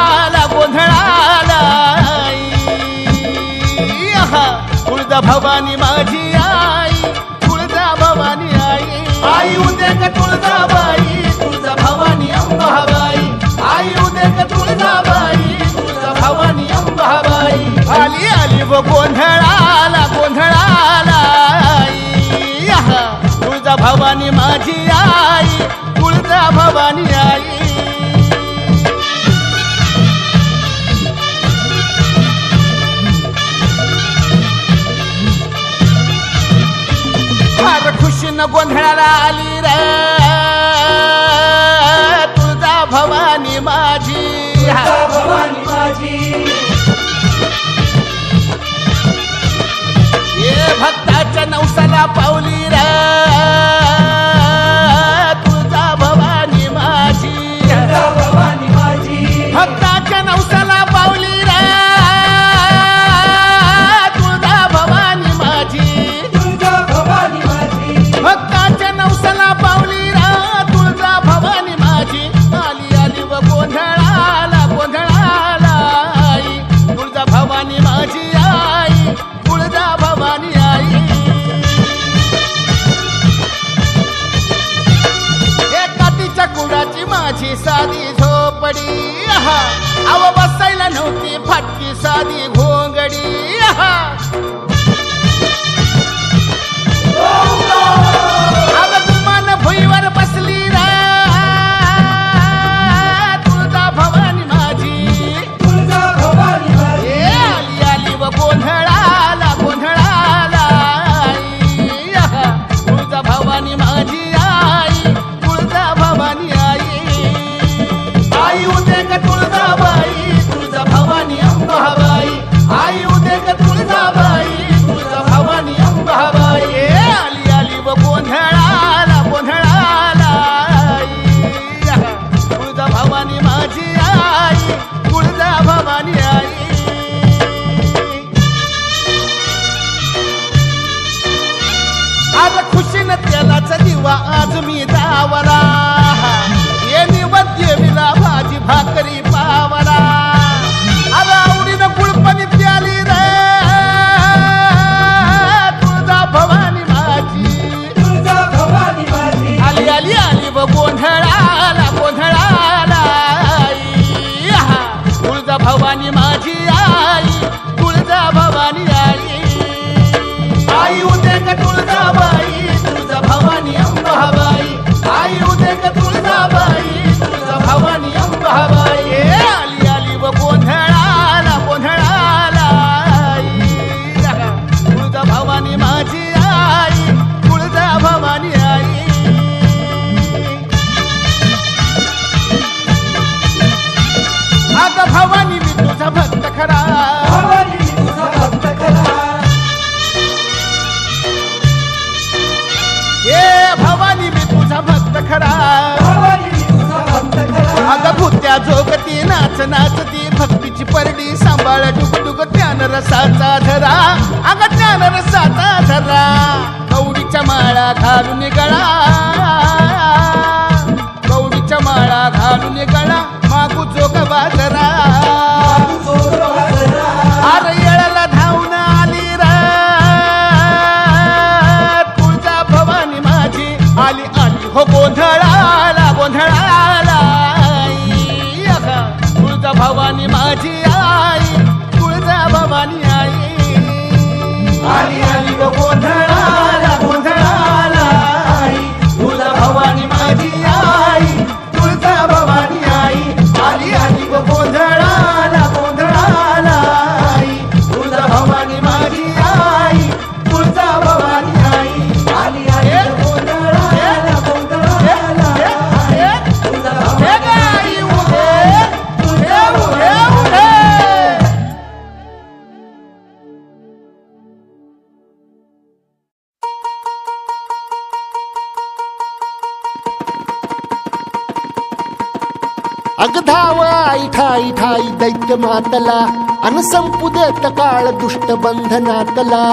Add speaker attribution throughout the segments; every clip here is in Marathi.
Speaker 1: गोंधळाला गोंधळाला तुळजा भवानी माझी आई तुळजा भवानी आई आई उद्या तुळजाबाई तुळजा भवानी अंबाबाई आई उद्या तुळजाबाई तुळजा भवानी अंबाबाई आली आली व गोंधळाला गोंधळाला तुळजा भवानी माझी आई तुळजा भवानी आई फार खुशीनं गोंधळाला आली रे तुळजा भवानी माझी
Speaker 2: भवानी माझी
Speaker 1: ये भक्ताच्या नवसाला पावली रे तुळजा भवानी माझी
Speaker 2: भवानी माझी
Speaker 1: भक्ताच्या नवसाला पावली रे तुळजा भवानी माझी
Speaker 2: भवानी माझी
Speaker 1: भक्ताच्या नवसाला पावली रे तुळजा भवानी माझी आली आली व गोंधळाला गोंधळाला आई तुळजा भवानी माझी आई तुळजा भवानी आई एका तिच्या कुडाची माझी साधी झोपडी अव बसायला नव्हती फाटकी साधी घोंगडी अग तुमान भुईवर बसली रे तुळजा भवानी माझी
Speaker 2: भवानी माझी
Speaker 1: आली आली व गोंधळाला गोंधळाला तुळजा भवानी माझी आई तुळजा भवानी आई आई उद्या तुळजाबाई तुळजा भवानी अंबाबाई आई उद्या तुळजाबाई तुळजा भवानी अंबाबाई आली आली व गोंधळाला गोंधळाला तुळजा भवानी माझी आई तुळजा भवानी आई आज खुशीनं तेलाचा दिवा आज मी दावला ये निवद्य विला भाजी भाकरी पावला आज आवडीनं गुळपणी प्याली रे तुळजा भवानी माझी
Speaker 2: भवानी माझी
Speaker 1: आली आली आली व गोंधळाला गोंधळाला तुळजा भवानी माझी आई तुळजा भवानी आई आई उद्या तुळजाबाई तुळजा भवानी अंबाबाई आई उद्या तुळजाबाई तुळजा भवानी अंबाबाई आली आली व गोंधळाला गोंधळाला तुळजा भवानी माझी आई तुळजा भवानी आई अग भवानी मी तुझा भक्त खरा
Speaker 2: भवानी तुझा भक्त खरा
Speaker 1: ये भवानी मी तुझा भक्त खरा
Speaker 2: भवानी तुझा भक्त खरा
Speaker 1: अग भूत्या जोगती नाच नाचती भक्तीची परडी सांभाळ डुगडुग ज्ञान रसाचा झरा अग ज्ञान रसाचा झरा कवडीच्या माळा घालून गळा कवडीच्या माळा घालून गळा मागू जोग बाजरा अरे येळाला धावून आली रे तुळजा भवानी माझी आली आली हो गोंधळाला गोंधळाला तुळजा भवानी माझी आई तुळजा भवानी आई आली आली हो गोंधळाला गोंधळाला तुळजा भवानी माझी आई तुळजा भवानी आई आली आली हो गोंधळाला गोंधळाला तुळजा भवानी माझी आई तुळजा भवानी आई आली आली हो गोंधळाला गोंधळाला तुळजा भवानी आई उभे उभे उभे
Speaker 3: अगधाव आई ठाई ठाई दैत्य मातला अन संपू देत काळ दुष्ट बंधनातला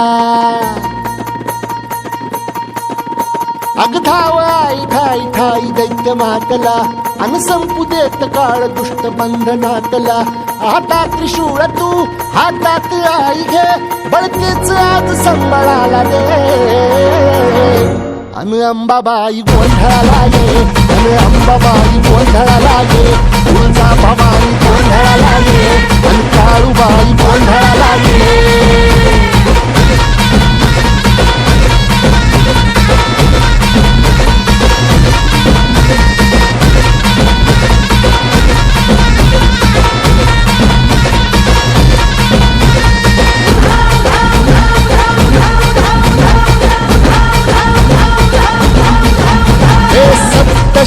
Speaker 3: अगधाव आई ठाई ठाई दैत्य मातला अन संपू देत काळ दुष्ट बंधनातला हातात त्रिशूळ तू हातात आई घे बळकेच आज संबळाला दे अन अंबाबाई गोंधळाला ये अन अंबाबाई गोंधळाला ये तुळजा भवानी गोंधळाला ये अन काळूबाई गोंधळाला ये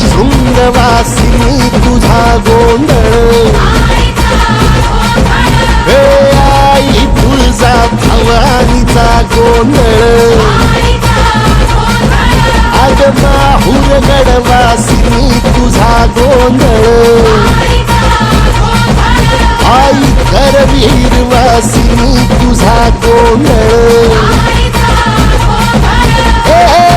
Speaker 3: शृंगवासिनी तुझा गोंधळ हे आई तुळजा भवानीचा गोंधळ अग माहूर गडवासिनी तुझा गोंधळ आई करवीर वासिनी तुझा गोंधळ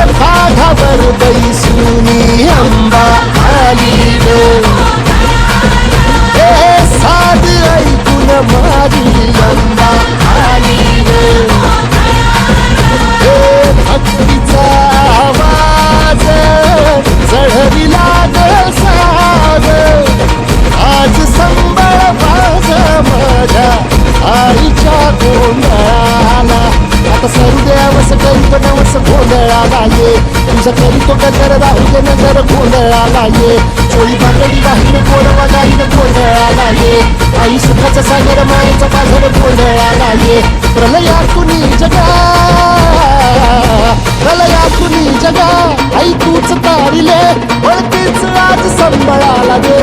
Speaker 3: भागावर बैसुनी अंबा आली हे साध ऐकून मारी अंबा आली हे भक्तीचा आवाज चढविला ग साग आज संबळ माझ माझ्या आईच्या गोंधळाला आता सरू देवस करीतो नवस गोंधळाला ये तुझं करीतो गजर राहू दे नजर गोंधळाला ये चोळी बांगडी वाहिन गोडवा गाईन गोंधळाला ये आई सुखाचा सागर मायेचा पाझर गोंधळाला ये प्रलयातुनी जगा आई तूच तारिले वळतीच आज संबळाला दे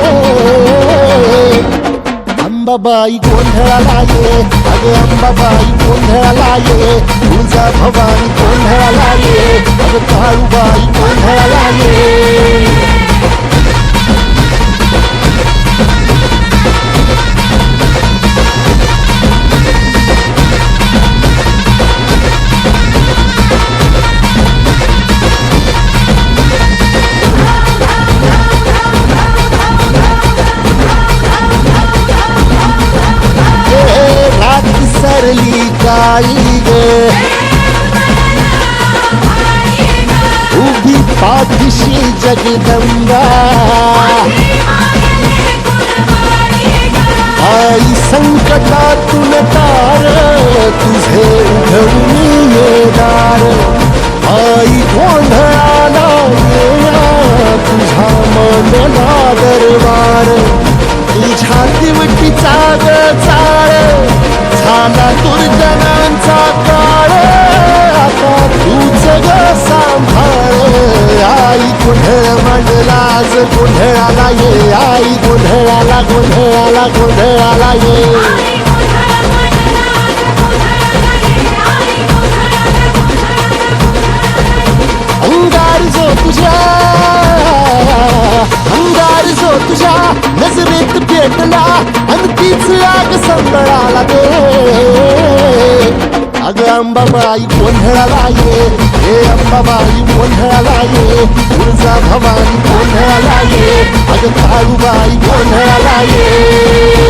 Speaker 3: अंबाबाई गोंधळाला ये अग अंबाबाई गोंधळाला ये तुळजा भवानी गोंधळाला ये अग काळूबाई गोंधळाला ये सरली काळी ग उभी पाठीशी जगदंबा आई संकटातून तार तुझे उघडून येणार आई गोंधळाला येणार तुझा मनला दरबार तुझ्या दिवटीचा ग चाळ झाला दुर्जनांचा काळ आता तूच ग सांभाळ आई गोंधळ मांडला आज गोंधळाला ये आई गोंधळाला गोंधळाला गोंधळाला ये अंगार जो तुझ्या नजरेत पेटला आणि तीच आग संबळाला दे अग अंबाबाई गोंधळाला ये हे अंबाबाई गोंधळाला ये तुळजा भवानी गोंधळाला ये अग काळूबाई गोंधळाला ये